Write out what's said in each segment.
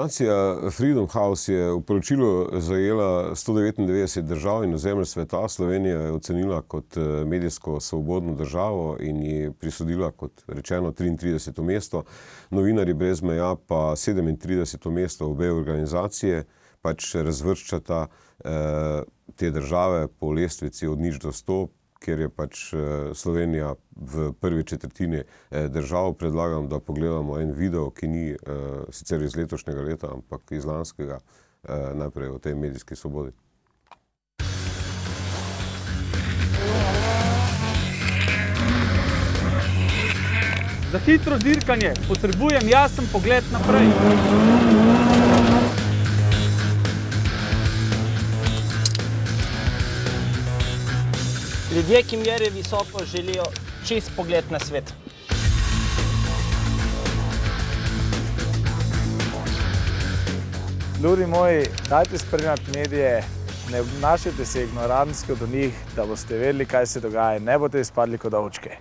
Organizacija Freedom House je v poročilu zajela 199 držav in ozemelj sveta. Slovenija je ocenila kot medijsko svobodno državo in ji prisodila, kot rečeno, 33. mesto. Novinarji brez meja pa 37. mesto. Obe organizacije pač razvrščata te države po lestvici od 0 do 100, ker je pač Slovenija v prvi četrtini držav. Predlagam, da pogledamo en video, ki ni sicer iz letošnjega leta, ampak iz lanskega, najprej o tej medijski svobodi. Za hitro dirkanje potrebujem jasen pogled naprej. Ljudje, ki merijo visoko, želijo čist pogled na svet. Ljudi moji, dajte spremljati medije, ne obnašajte se ignorantsko do njih, da boste vedeli, kaj se dogaja, ne boste izpadli kot ovčke.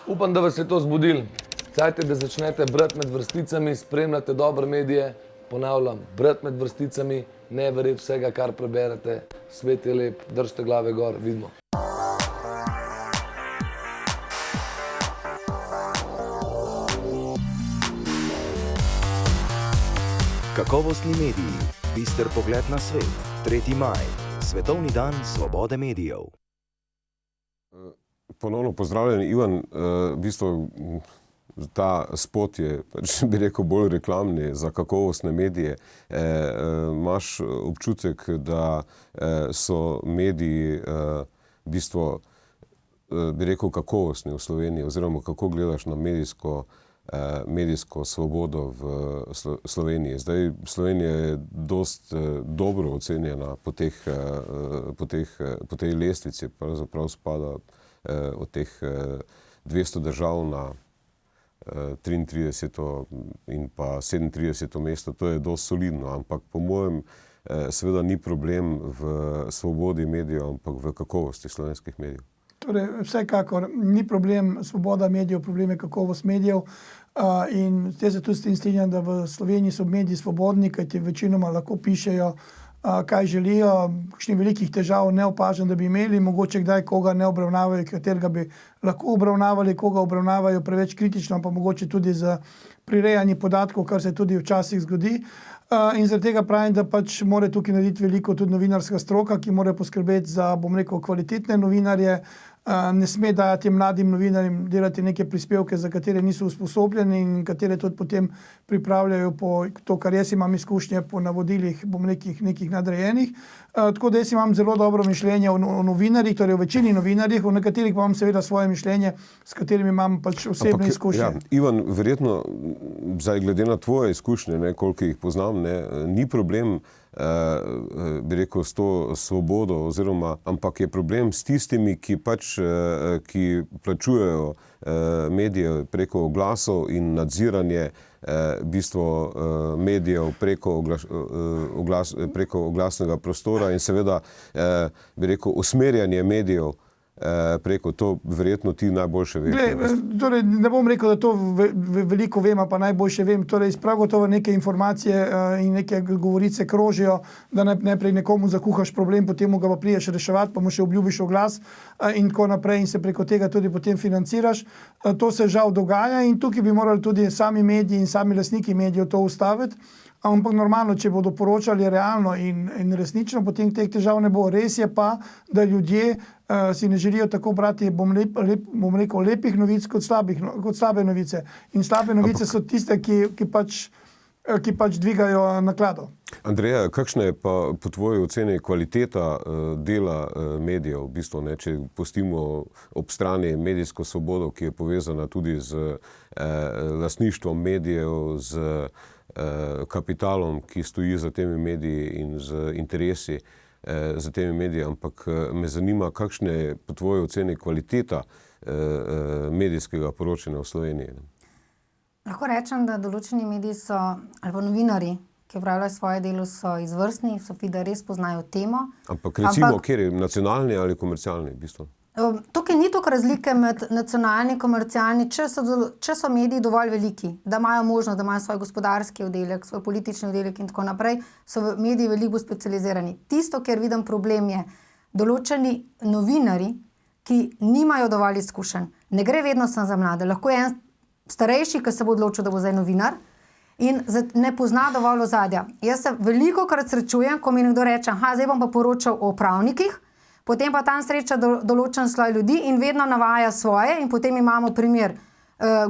Upam, da vas je to zbudil. Cajte, da začnete brati med vrsticami, spremljate dobre medije. Ponavljam, brati med vrsticami, ne verjeti vsega, kar preberete. Svet je lep, držite glave gor, vidimo. Kakovostni mediji, bister pogled na svet, 3. maj, Svetovni dan svobode medijev. Ponovno pozdravljen, Ivan. V bistvu ta spot je, bi rekel, bolj reklamni za kakovostne medije. Imaš občutek, da so mediji v bistvu, bi rekel, kakovostni v Sloveniji, oziroma kako gledaš na medijsko svobodo v Sloveniji? Zdaj, Slovenija je dosti dobro ocenjena po tej lestvici, pravzaprav spada od teh 200 držav na 33. in pa 37. mesto. To je dosti solidno, ampak po mojem seveda ni problem v svobodi medijev, ampak v kakovosti slovenskih medijev. Torej, vsekakor ni problem svoboda medijev, problem je kakovost medijev. In te se tudi s tem strinjam, da v Sloveniji so mediji svobodni, kajti večinoma lahko pišejo, kaj želijo. Kakšnih velikih težav ne opažam, da bi imeli, mogoče kdaj koga ne obravnavajo, katerega bi lahko obravnavali, koga obravnavajo preveč kritično, pa mogoče tudi za prirejanje podatkov, kar se tudi včasih zgodi. In zaradi tega pravim, da pač mora tukaj narediti veliko tudi novinarska stroka, ki mora poskrbeti za, bom rekel, kvalitetne novinarje. Ne sme dajati mladim novinarjem delati neke prispevke, za katere niso usposobljeni in katere tudi potem pripravljajo po to, kar jaz imam izkušnje, po navodilih, bom nekih nadrejenih. Tako da jaz imam zelo dobro mišljenje o novinarjih, torej o večini novinarjih, o nekaterih pa imam seveda svoje mišljenje, s katerimi imam pač osebne izkušnje. Ja, Ivan, verjetno, zdaj glede na tvoje izkušnje, koliko jih poznam, ni problem, bi rekel, s to svobodo, oziroma, ampak je problem s tistimi, ki plačujejo medije preko oglasov in nadziranje v bistvu medijev preko oglasnega prostora in seveda, bi rekel, usmerjanje medijev preko, to verjetno ti najboljše veš. Torej, ne bom rekel, da to veliko vem, pa najboljše vem. Torej, prav gotovo neke informacije in neke govorice krožijo, da najprej nekomu zakuhaš problem, potem ga pa priješ reševati, pa mu še obljubiš oglas in tako naprej in se preko tega tudi potem financiraš. To se žal dogaja in tukaj bi morali tudi sami mediji in sami lastniki medijev to ustaviti. Ampak normalno, če bodo poročali realno in resnično, potem teh težav ne bo. Res je pa, da ljudje si ne želijo tako brati, bom rekel, lepih novic kot slabe novice. In slabe novice so tiste, ki pač dvigajo naklado. Andreja, kakšna je pa po tvoji oceni kvaliteta dela medijev, v bistvu, če pustimo ob strani medijsko svobodo, ki je povezana tudi z lastništvom medijev, z kapitalom, ki stoji za temi mediji in z interesi za temi mediji, ampak me zanima, kakšna je po tvoji oceni kvaliteta medijskega poročanja v Sloveniji. Lahko rečem, da določeni mediji so, ali pa novinarji, ki opravljajo svoje delo, so izvrstni, da res poznajo temo. Ampak recimo, kjer je nacionalni ali komercialni v bistvu? Tukaj ni toliko razlike med nacionalni in komercialni, če so mediji dovolj veliki, da imajo možnost, da imajo svoj gospodarski oddelek, svoj politični oddelek in tako naprej, so mediji veliko bolj specializirani. Tisto, kjer vidim problem, je določeni novinari, ki nimajo dovolj izkušenj. Ne gre vedno samo za mlade. Lahko je en starejši, ki se bo odločil, da bo zdaj novinar in ne pozna dovolj ozadja. Jaz se velikokrat srečujem, ko mi nekdo reče, zdaj bom pa poročal o pravnikih, potem pa tam sreča določen sloj ljudi in vedno navaja svoje in potem imamo primer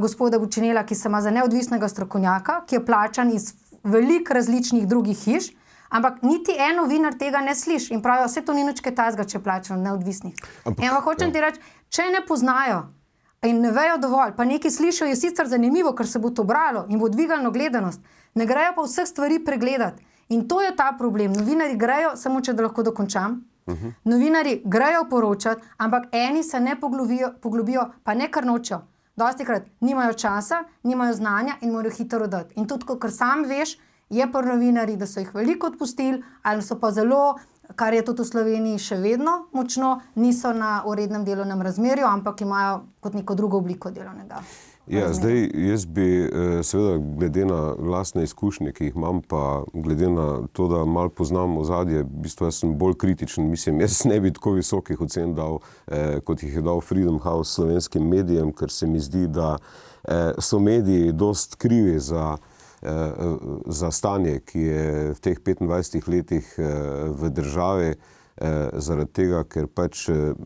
gospoda Bučinela, ki se ima za neodvisnega strokovnjaka, ki je plačan iz veliko različnih drugih hiš, ampak niti en novinar tega ne sliši in pravijo, vse to ni nič kaj takega, če je plačan neodvisnih. Ampak hočem ti reči, če ne poznajo in ne vejo dovolj, pa nekaj slišijo, je sicer zanimivo, ker se bo to bralo in bo dvigalo gledanost, ne grejo pa vseh stvari pregledati. In to je ta problem. Novinari grejo, samo če da lahko dokončam, novinari grejo poročati, ampak eni se ne poglobijo, pa ne kar nočejo. Dostikrat nimajo časa, nimajo znanja in morajo hitro dati. In tudi, kar sam veš, je pri novinarji, da so jih veliko odpustili, ali so pa zelo, kar je tudi v Sloveniji še vedno močno, niso na urednem delovnem razmerju, ampak imajo kot neko drugo obliko delovnega. Ja, zdaj jaz bi seveda glede na lastne izkušnje, ki jih imam, pa glede na to, da malo poznam ozadje, v bistvu jaz sem bolj kritičen, mislim, jaz ne bi tako visokih ocen dal, kot jih je dal Freedom House slovenskim medijem, ker se mi zdi, da so mediji dost krivi za stanje, ki je v teh 25 letih v državi, zaradi tega, ker pač v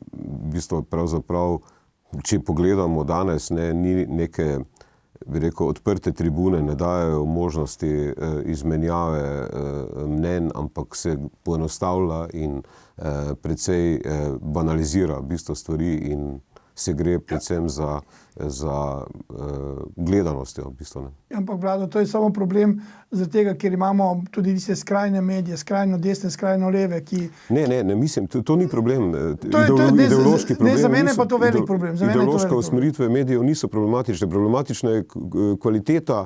bistvu pravzaprav, če pogledamo danes, ni neke, bi rekel, odprte tribune, ne dajo možnosti izmenjave mnenj, ampak se poenostavlja in precej banalizira v bistvu stvari in se gre predvsem za gledanostjo. V bistvu, ne. Ampak, Vlado, to je samo problem zaradi tega, ker imamo tudi tiste skrajne medije, skrajno desne, skrajno leve, ki... Ne, mislim, to ni problem. Ideološki problem. Za mene pa to velik problem. Ideološke usmeritve medijev niso problematične. Problematična je kvaliteta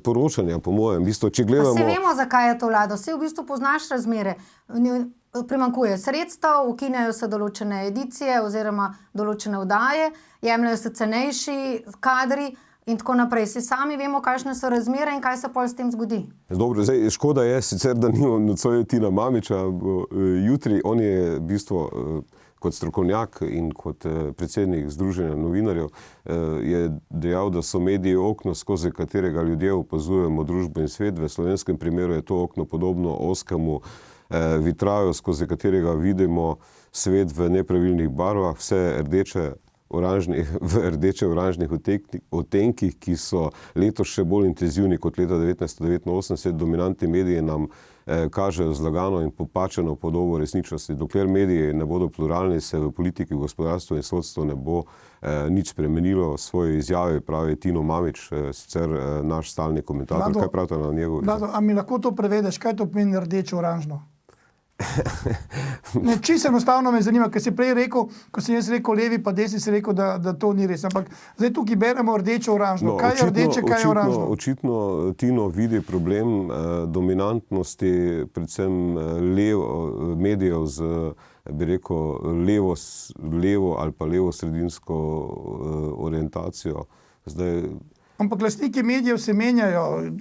poročanja, po mojem. V bistvu, če gledamo... Pa se vemo, zakaj je to, Vlado. Vse v bistvu poznaš razmere. Primanjkuje sredstev, ukinjajo se določene edicije oziroma določene oddaje, jemljajo se cenejši kadri in tako naprej. Si sami vemo, kakšne so razmere in kaj se pol s tem zgodi. Dobro, zdaj škoda je sicer, da nimam nocoj Tina Mamića jutri. On je v bistvu kot strokovnjak in kot predsednik Združenja novinarjev je dejal, da so mediji okno, skozi katerega ljudje opazujemo družbo in svet. V slovenskem primeru je to okno podobno ozkemu vitraju, skozi katerega vidimo svet v nepravilnih barvah, vse v rdeče-oranžnih odtenkih, ki so letos še bolj intenzivni kot leta 1989. Dominantni mediji nam kažejo zlagano in popačeno podobo resničnosti. Dokler mediji ne bodo pluralni, se v politiki, gospodarstvu in sodstvu ne bo nič spremenilo. Svoje izjave pravi Tino Mamić, sicer naš stalni komentator. Kaj pravite na njegov? Vlado, a mi lahko to prevedeš, kaj to pomeni rdeče-oranžno? Čisto enostavno me zanima, ker si prej rekel, ko sem jaz rekel levi pa desni, si rekel, da to ni res. Ampak zdaj tukaj beremo rdeče-oranžno. Kaj je rdeče, kaj je oranžno? Očitno Tino vidi problem dominantnosti, predvsem medijev z, bi rekel, levo ali pa levo-sredinsko orientacijo. Ampak lastniki medijev se menjajo.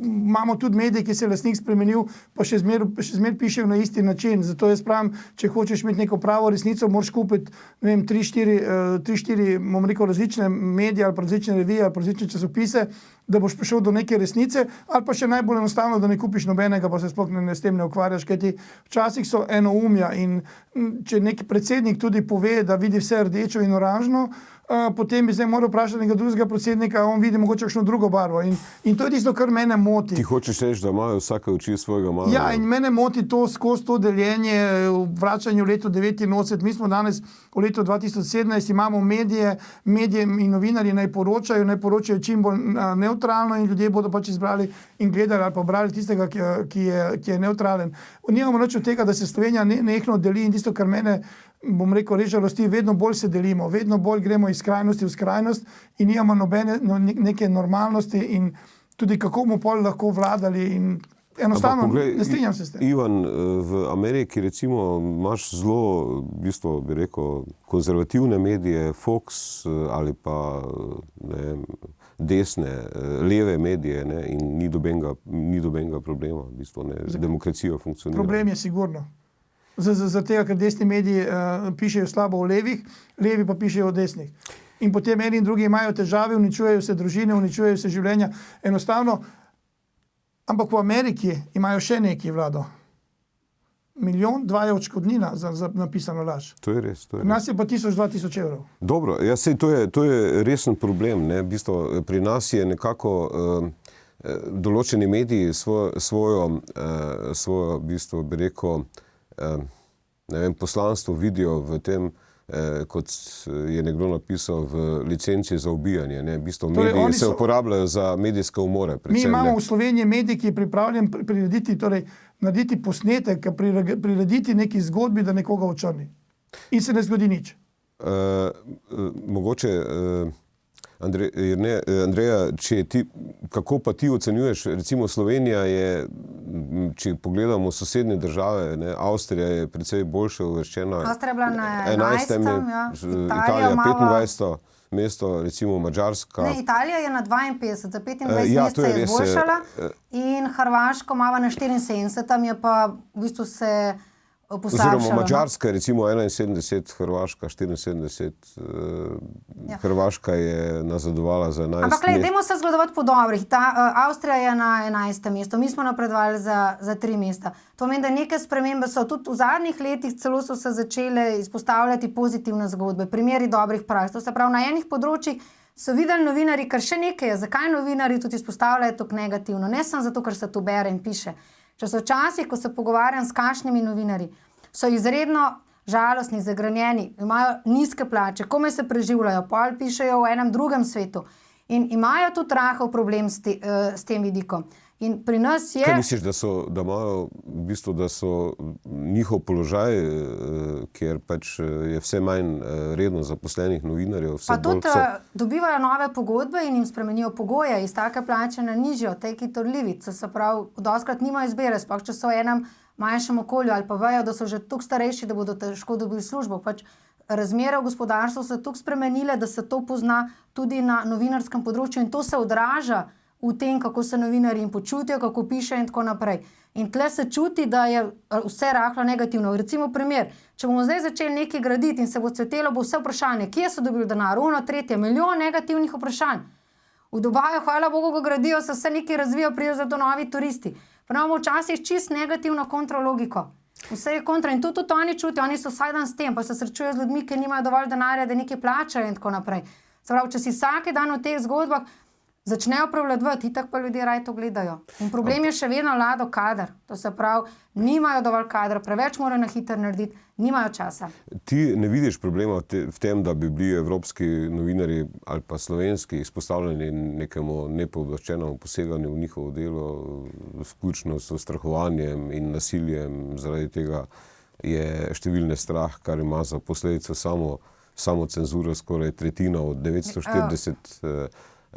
Imamo tudi medije, ki se je lastnik spremenil, pa še zmer pišejo na isti način. Zato jaz pravim, če hočeš imeti neko pravo resnico, moraš kupiti, ne vem, 3-4, bom rekel, različne medije ali pa različne revije ali pa različne časopise, da boš prišel do neke resnice, ali pa še najbolj enostavno, da ne kupiš nobenega, pa se sploh s tem ne ukvarjaš, kajti včasih so enoumja in če neki predsednik tudi pove, da vidi vse rdečo in oranžno, potem bi zdaj moral vprašati nekega drugega predsednika, on vidi mogoče kakšno drugo barvo. In to je tisto, kar mene moti. Ti hočeš reči, da imajo vsake oči svojega malega? Ja, in mene moti to skozi to deljenje, vračanje v leto 89. Mi smo danes v letu 2017, imamo medije in novinarji naj poročajo čim bolj neutralno in ljudje bodo pač izbrali in gledali ali pa brali tistega, ki je neutralen. Nimamo nič od tega, da se Slovenija nehno deli in tisto, kar mene, bom rekel, res žalosti, vedno bolj se delimo, vedno bolj gremo iz skrajnosti v skrajnost in nimamo neke normalnosti in tudi kako bomo pol lahko vladali in Enostavno, poglej, ne strinjam se s tem. Ivan, v Ameriki recimo imaš zelo, v bistvu bi rekel, konzervativne medije, Fox ali pa ne vem, desne, leve medije, ne, in ni dobenega problema, v bistvu ne, demokracija funkcionira. Problem je sigurno. Zaradi tega, ker desni mediji pišejo slabo o levih, levi pa pišejo o desnih. In potem eni in drugi imajo težave, uničujejo se družine, uničujejo se življenja. Enostavno, ampak v Ameriki imajo še neki vlado. 1 milijon, 2 je odškodnina za napisano laž. To je res. Pri nas je pa 1000-2000 evrov. Dobro, ja, sej, to je resen problem. Ne? V bistvu, pri nas je nekako določeni mediji svojo v bistvu, bi rekel, ne vem, poslanstvo vidijo v tem, kot je nekdo napisal, v licenci za ubijanje. Ne? V bistvu, mediji se uporabljajo za medijske umore. Mi imamo v Sloveniji medij, ki je pripravljen narediti posnetek, prirediti neki zgodbi, da nekoga očrni. In se ne zgodi nič. Mogoče, Andreja, kako pa ti ocenjuješ, recimo Slovenija je, če pogledamo sosednje države, ne, Avstrija je precej boljše uvrščena. Avstrija je bila na 11. Italija 25. mesto, recimo Madžarska. Ne, Italija je na 52, za 25 mest se je izboljšala in Hrvaško imava na 74, je pa v bistvu se poslabšalo. Oziroma Madžarska je recimo 71, Hrvaška 74, Hrvaška je nazadovala za 11 Ampak gled, dajmo se zgledovati po dobrih. Avstrija je na 11. mesto, mi smo napredovali za 3 mesta. To pomeni, da neke spremembe so tudi v zadnjih letih, celo so se začele izpostavljati pozitivne zgodbe, primeri dobrih praks. To se pravi, na enih področjih so videli novinari, kar še nekaj je, zakaj novinari tudi izpostavljajo tako negativno. Ne samo zato, ker se to bere in piše. Če so včasih, ko se pogovarjam s kakšnimi novinarji, so izredno žalostni, zagranjeni, imajo nizke plače, komaj se preživljajo, pol pišejo v enem drugem svetu in imajo tudi rahel problem s tem vidikom. In pri nas je... Kaj misliš, da imajo v bistvu, da so njihov položaj, kjer pač je vse manj redno zaposlenih novinarjev, vse pa bolj tudi dobivajo nove pogodbe in jim spremenijo pogoje iz take plače na nižjo, take it or leave it. Se pravi, dostikrat nimajo izbire, sploh če so v enem manjšem okolju ali pa vejo, da so že toliko starejši, da bodo težko dobili službo. Pač razmere v gospodarstvu so toliko spremenile, da se to pozna tudi na novinarskem področju in to se odraža v tem, kako se novinarji jim počutijo, kako pišejo in tako naprej. In tle se čuti, da je vse rahlo negativno. Recimo primer, če bomo zdaj začeli nekaj graditi in se bo cvetelo, bo vse vprašanje, kje so dobili denar, tretje, milijon negativnih vprašanj. V Dubaju, hvala Bogu, ko gradijo, se vse nekaj razvijajo, pridejo za to novi turisti. Pa imamo včasih čist negativno kontrologiko. Vse je kontra in tudi oni čutijo, oni so vsak dan s tem, pa se srečujejo z ljudmi, ki nimajo dovolj denarja, da nekaj plačajo in tako naprej. Se pravi, če si vsak dan v teh zgodbah začnejo prevladovati, itak pa ljudje raje to gledajo. In problem je še vedno Lado kader. To se pravi, nimajo dovolj kadra, preveč morajo na hitro narediti, nimajo časa. Ti ne vidiš problema v tem, da bi bili evropski novinarji ali pa slovenski izpostavljeni nekemu nepooblaščenemu poseganju v njihovo delo, vključno s strahovanjem in nasiljem, zaradi tega je številne strah, kar ima za posledico samo cenzuro, skoraj tretjina od 940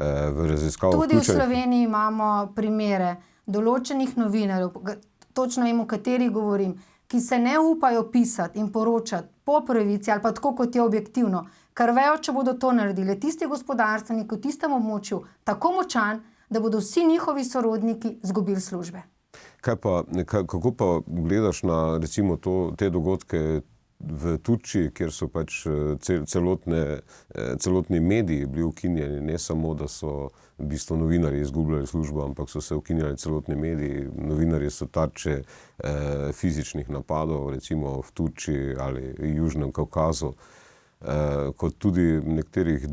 v raziskavo tudi v Sloveniji imamo primere določenih novinarjev, točno vem, o katerih govorim, ki se ne upajo pisati in poročati po pravici ali pa tako, kot je objektivno, ker vejo, če bodo to naredili, tisti gospodarstveniki v tistem območju tako močan, da bodo vsi njihovi sorodniki izgubili službe. Kako pa gledaš na recimo te dogodke v Turčiji, kjer so pač celotni mediji bili ukinjeni, ne samo, da so v bistvu novinarji izgubljali službo, ampak so se ukinjali celotni mediji, novinarji so tarče fizičnih napadov, recimo v Turčiji ali Južnem Kavkazu, kot tudi v nekaterih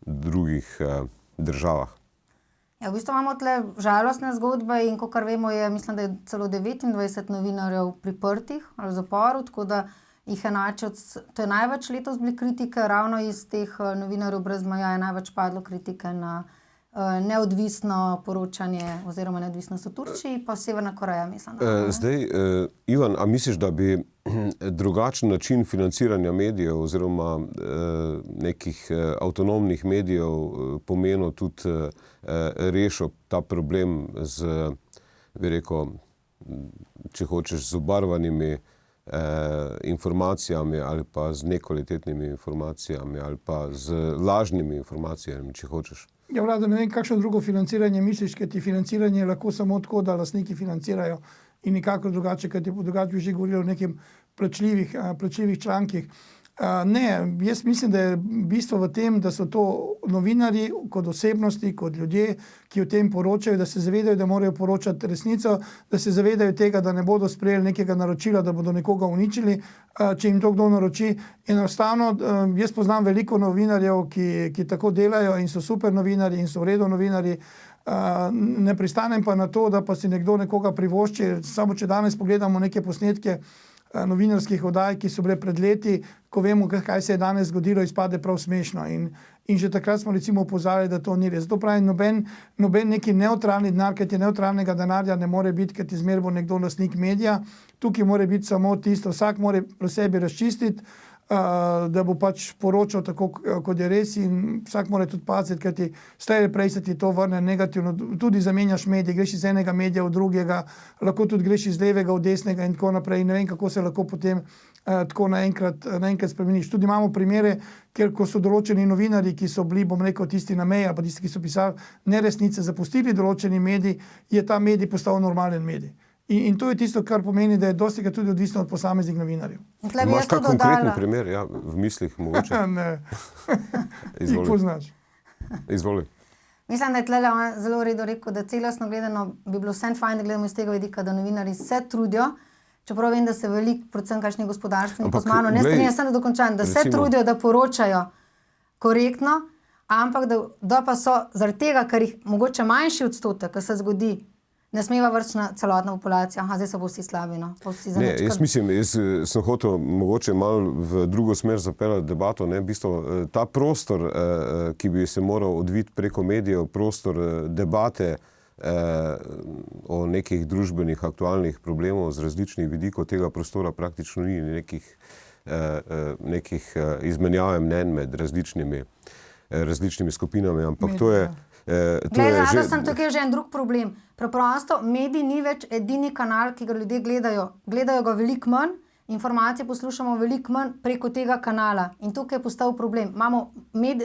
drugih državah. Ja, v bistvu imamo tle žalostne zgodbe in kakor vemo je, mislim, da je celo 29 novinarjev priprtih ali v zaporu, tako da jih enačijo, to je največ letos bili kritike, ravno iz teh novinarjev brez meja je največ padlo kritike na neodvisno poročanje oziroma neodvisnost v Turčiji, pa Severna Koreja, mislim. Zdaj, Ivan, a misliš, da bi drugačen način financiranja medijev oziroma nekih avtonomnih medijev pomenil tudi rešil ta problem z, bi rekel, če hočeš, z obarvanimi informacijami ali pa z nekvalitetnimi informacijami ali pa z lažnimi informacijami, če hočeš. Ja, Vlado, ne vem, kakšno drugo financiranje misliš, ker ti financiranje je lahko samo tako, da lastniki financirajo in nikakor drugače, ker ti drugače bi že govorili o nekim plačljivih člankih. Ne, jaz mislim, da je bistvo v tem, da so to novinarji kot osebnosti, kot ljudje, ki o tem poročajo, da se zavedajo, da morajo poročati resnico, da se zavedajo tega, da ne bodo sprejeli nekega naročila, da bodo nekoga uničili, če jim to kdo naroči. Enostavno, jaz poznam veliko novinarjev, ki tako delajo in so super novinarji in so v redu novinarji. Ne pristanem pa na to, da pa si nekdo nekoga privošči. Samo če danes pogledamo neke posnetke novinarskih oddaj, ki so bile pred leti, ko vemo, kaj se je danes zgodilo, izpade prav smešno. In že takrat smo recimo opozarjali, da to ni res. Zato pravim, noben neki nevtralni denar, ker ti nevtralnega denarja ne more biti, ker ti zmer bo nekdo lastnik medija. Tukaj mora biti samo tisto, vsak mora pri sebi razčistiti, da bo pač poročal tako, kot je res, in vsak mora tudi paziti, ker ti slej ali prej se ti to vrne negativno. Tudi zamenjaš medije, greš iz enega medija v drugega, lahko tudi greš iz levega v desnega in tako naprej. Ne vem, kako se lahko potem tako naenkrat spremeniš. Tudi imamo primere, ker ko so določeni novinarji, ki so bili, bom rekel, tisti na meji, pa tisti, ki so pisali neresnice, zapustili določeni medij, je ta medij postal normalen medij. In to je tisto, kar pomeni, da je dostikrat tudi odvisno od posameznih novinarjev. Imaš kak konkreten primer, ja, v mislih mogoče? Ne. Izvoli. Jih poznaš. Izvoli. Mislim, da je tle zelo v redu rekel, da celostno gledano bi bilo vsem fajn, da gledamo iz tega vidika, da novinarji se trudijo, čeprav vem, da se veliko, predvsem kakšni gospodarstveniki z mano, ne strinjam se, da dokončam, da se trudijo, da poročajo korektno, ampak da pa so zaradi tega, ker jih mogoče manjši odstotek, ki se zgodi, ne smeva vrč na celotno populacijo. Zdaj so bo vsi slabi, no. Ne, jaz sem hotel mogoče malo v drugo smer zapeljati debato, ne, v bistvu ta prostor, ki bi se moral odviti preko medijev, prostor debate o nekih družbenih aktualnih problemov z različnih vidikov, tega prostora praktično ni, nekih izmenjave mnenj med različnimi skupinami, ampak to je tukaj je že en drug problem. Preprosto, medij ni več edini kanal, ki ga ljudje gledajo. Gledajo ga veliko manj, informacije poslušamo veliko manj preko tega kanala. In tukaj je postal problem.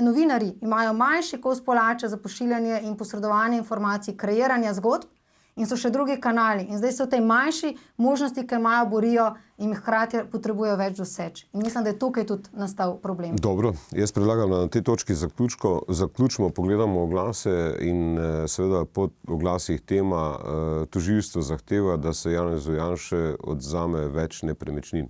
Novinarji imajo manjši kos polača za pošiljanje in posredovanje informacij, kreiranja zgodb, in so še drugi kanali. In zdaj so v tej manjši možnosti, ki imajo, borijo in hkrati potrebujejo več doseč. In mislim, da je tukaj tudi nastal problem. Dobro, jaz predlagam, da na tej točki zaključimo, pogledamo oglase in seveda po oglasih tema tožilstvo zahteva, da se Janezu Janše odvzame več nepremičnin.